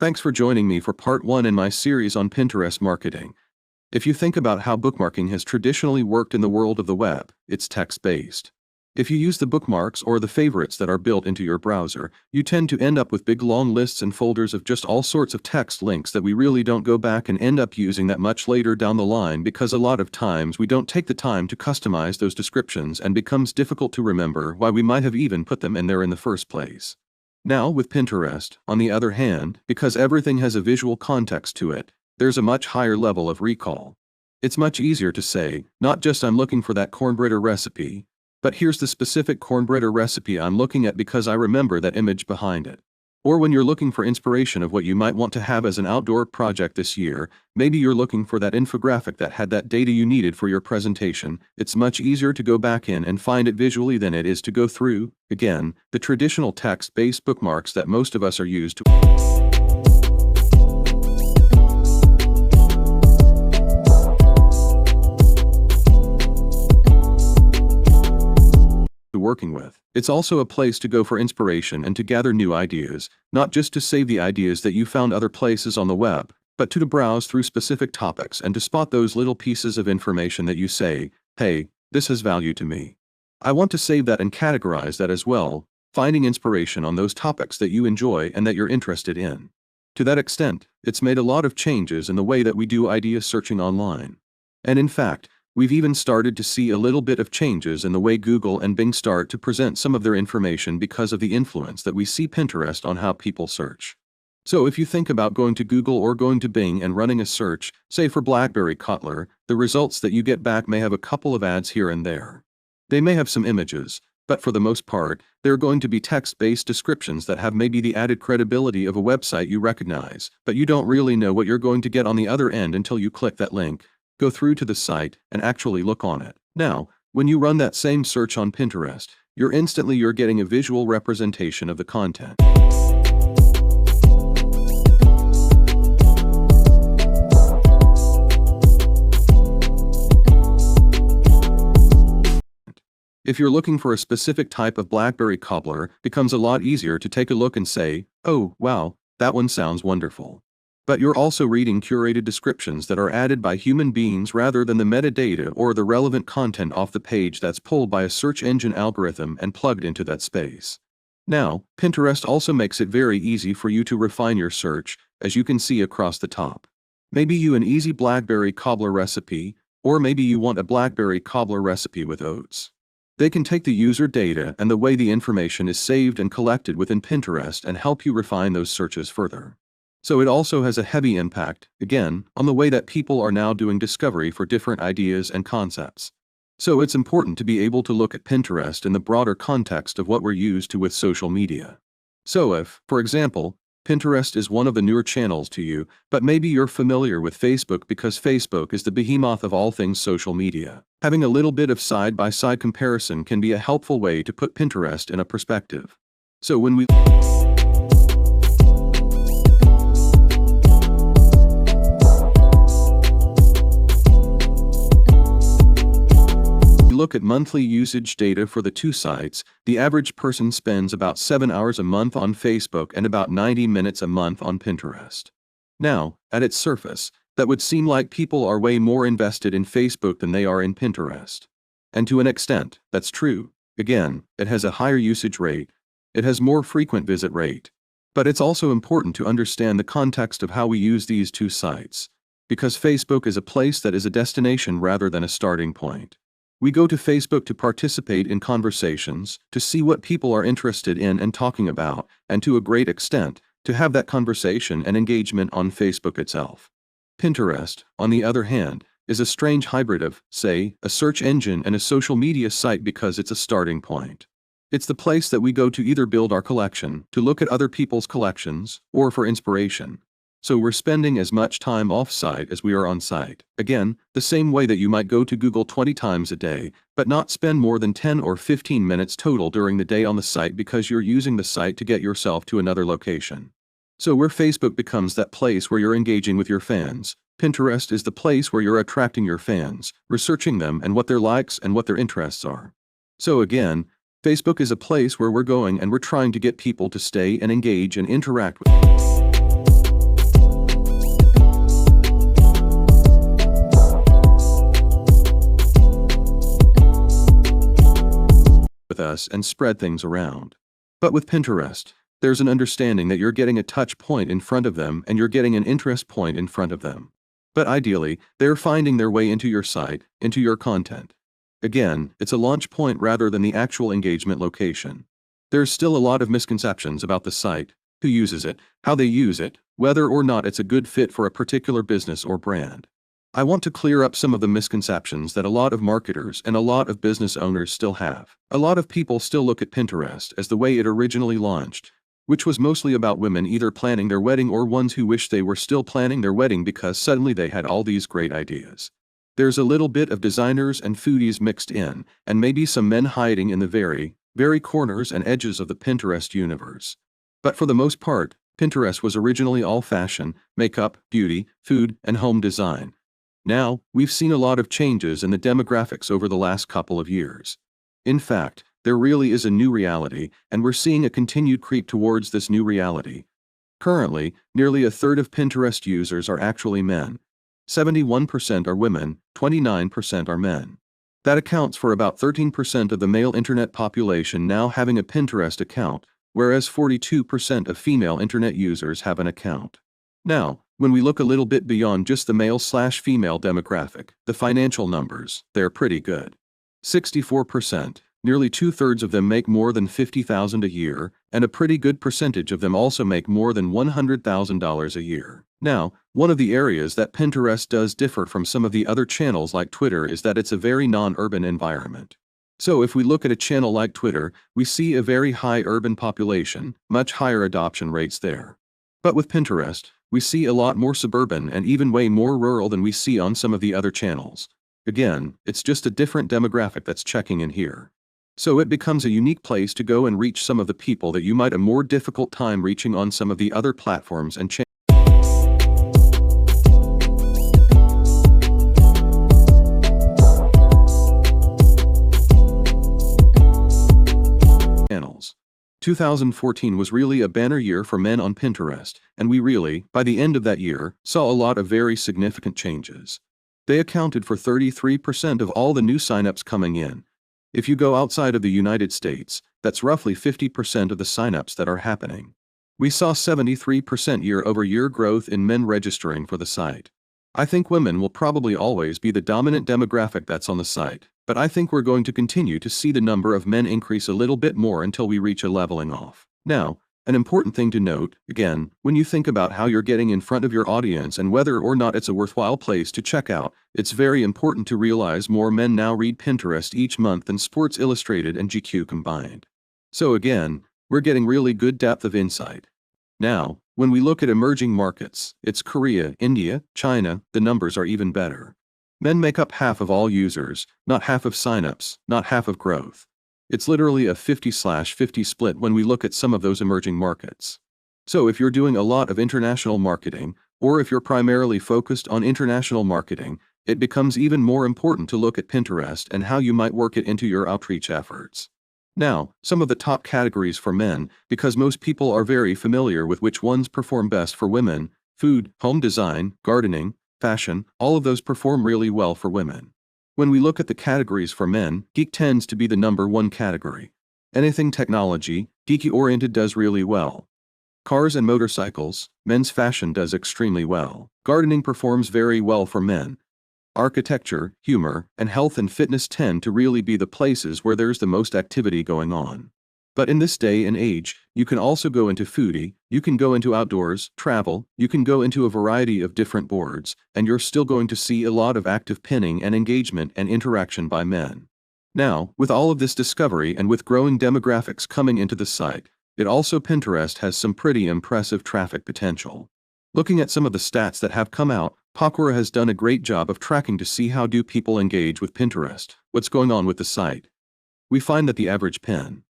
Thanks for joining me for part 1 in my series on Pinterest marketing. If you think about how bookmarking has traditionally worked in the world of the web, it's text-based. If you use the bookmarks or the favorites that are built into your browser, you tend to end up with big long lists and folders of just all sorts of text links that we really don't go back and end up using that much later down the line because a lot of times we don't take the time to customize those descriptions and becomes difficult to remember why we might have even put them in there in the first place. Now, with Pinterest, on the other hand, because everything has a visual context to it, there's a much higher level of recall. It's much easier to say, not just I'm looking for that cornbread recipe, but here's the specific cornbread recipe I'm looking at because I remember that image behind it. Or when you're looking for inspiration of what you might want to have as an outdoor project this year, maybe you're looking for that infographic that had that data you needed for your presentation, it's much easier to go back in and find it visually than it is to go through, again, the traditional text-based bookmarks that most of us are used to working with. It's also a place to go for inspiration and to gather new ideas, not just to save the ideas that you found other places on the web, but to browse through specific topics and to spot those little pieces of information that you say, hey, this has value to me. I want to save that and categorize that as well, finding inspiration on those topics that you enjoy and that you're interested in. To that extent, it's made a lot of changes in the way that we do idea searching online. And in fact, we've even started to see a little bit of changes in the way Google and Bing start to present some of their information because of the influence that we see Pinterest on how people search. So if you think about going to Google or going to Bing and running a search, say for BlackBerry Cobbler, the results that you get back may have a couple of ads here and there. They may have some images, but for the most part, they're going to be text-based descriptions that have maybe the added credibility of a website you recognize, but you don't really know what you're going to get on the other end until you click that link, go through to the site, and actually look on it. Now, when you run that same search on Pinterest, you're getting a visual representation of the content. If you're looking for a specific type of BlackBerry Cobbler, it becomes a lot easier to take a look and say, oh, wow, that one sounds wonderful. But you're also reading curated descriptions that are added by human beings rather than the metadata or the relevant content off the page that's pulled by a search engine algorithm and plugged into that space. Now, Pinterest also makes it very easy for you to refine your search, as you can see across the top. Maybe you an easy BlackBerry Cobbler recipe, or maybe you want a BlackBerry Cobbler recipe with oats. They can take the user data and the way the information is saved and collected within Pinterest and help you refine those searches further. So it also has a heavy impact, again, on the way that people are now doing discovery for different ideas and concepts. So it's important to be able to look at Pinterest in the broader context of what we're used to with social media. So if, for example, Pinterest is one of the newer channels to you, but maybe you're familiar with Facebook because Facebook is the behemoth of all things social media. Having a little bit of side-by-side comparison can be a helpful way to put Pinterest in a perspective. So when we look at monthly usage data for the two sites, the average person spends about 7 hours a month on Facebook and about 90 minutes a month on Pinterest. Now, at its surface, that would seem like people are way more invested in Facebook than they are in Pinterest. And to an extent, that's true. Again, it has a higher usage rate. It has more frequent visit rate. But it's also important to understand the context of how we use these two sites, because Facebook is a place that is a destination rather than a starting point. We go to Facebook to participate in conversations, to see what people are interested in and talking about, and to a great extent, to have that conversation and engagement on Facebook itself. Pinterest, on the other hand, is a strange hybrid of, say, a search engine and a social media site because it's a starting point. It's the place that we go to either build our collection, to look at other people's collections, or for inspiration. So we're spending as much time off-site as we are on-site. Again, the same way that you might go to Google 20 times a day, but not spend more than 10 or 15 minutes total during the day on the site because you're using the site to get yourself to another location. So where Facebook becomes that place where you're engaging with your fans, Pinterest is the place where you're attracting your fans, researching them and what their likes and what their interests are. So again, Facebook is a place where we're going and we're trying to get people to stay and engage and interact with. us and spread things around. But with Pinterest, there's an understanding that you're getting a touch point in front of them and you're getting an interest point in front of them. But ideally, they're finding their way into your site, into your content. Again, it's a launch point rather than the actual engagement location. There's still a lot of misconceptions about the site, who uses it, how they use it, whether or not it's a good fit for a particular business or brand. I want to clear up some of the misconceptions that a lot of marketers and a lot of business owners still have. A lot of people still look at Pinterest as the way it originally launched, which was mostly about women either planning their wedding or ones who wish they were still planning their wedding because suddenly they had all these great ideas. There's a little bit of designers and foodies mixed in, and maybe some men hiding in the very corners and edges of the Pinterest universe. But for the most part, Pinterest was originally all fashion, makeup, beauty, food, and home design. Now, we've seen a lot of changes in the demographics over the last couple of years. In fact, there really is a new reality, and we're seeing a continued creep towards this new reality. Currently, nearly a third of Pinterest users are actually men. 71% are women, 29% are men. That accounts for about 13% of the male internet population now having a Pinterest account, whereas 42% of female internet users have an account. Now, when we look a little bit beyond just the male/female demographic, the financial numbers, they're pretty good. 64%, nearly 2/3 of them make more than $50,000 a year, and a pretty good percentage of them also make more than $100,000 a year. Now, one of the areas that Pinterest does differ from some of the other channels like Twitter is that it's a very non-urban environment. So if we look at a channel like Twitter, we see a very high urban population, much higher adoption rates there. But with Pinterest, we see a lot more suburban and even way more rural than we see on some of the other channels. Again, it's just a different demographic that's checking in here. So it becomes a unique place to go and reach some of the people that you might have a more difficult time reaching on some of the other platforms and channels. Channels. 2014 was really a banner year for men on Pinterest, and we really, by the end of that year, saw a lot of very significant changes. They accounted for 33% of all the new signups coming in. If you go outside of the United States, that's roughly 50% of the signups that are happening. We saw 73% year-over-year growth in men registering for the site. I think women will probably always be the dominant demographic that's on the site, but I think we're going to continue to see the number of men increase a little bit more until we reach a leveling off. Now, an important thing to note, again, when you think about how you're getting in front of your audience and whether or not it's a worthwhile place to check out, it's very important to realize more men now read Pinterest each month than Sports Illustrated and GQ combined. So again, we're getting really good depth of insight. Now, when we look at emerging markets, it's Korea, India, China, the numbers are even better. Men make up half of all users, not half of signups, not half of growth. It's literally a 50/50 split when we look at some of those emerging markets. So if you're doing a lot of international marketing, or if you're primarily focused on international marketing, it becomes even more important to look at Pinterest and how you might work it into your outreach efforts. Now, some of the top categories for men, because most people are very familiar with which ones perform best for women: food, home design, gardening, fashion, all of those perform really well for women. When we look at the categories for men, geek tends to be the number one category. Anything technology, geeky-oriented does really well. Cars and motorcycles, men's fashion does extremely well. Gardening performs very well for men. Architecture, humor, and health and fitness tend to really be the places where there's the most activity going on. But in this day and age, you can also go into foodie, you can go into outdoors, travel, you can go into a variety of different boards, and you're still going to see a lot of active pinning and engagement and interaction by men. Now, with all of this discovery and with growing demographics coming into the site, it also Pinterest has some pretty impressive traffic potential. Looking at some of the stats that have come out, Pocora has done a great job of tracking to see how do people engage with Pinterest, what's going on with the site. We find that the average pin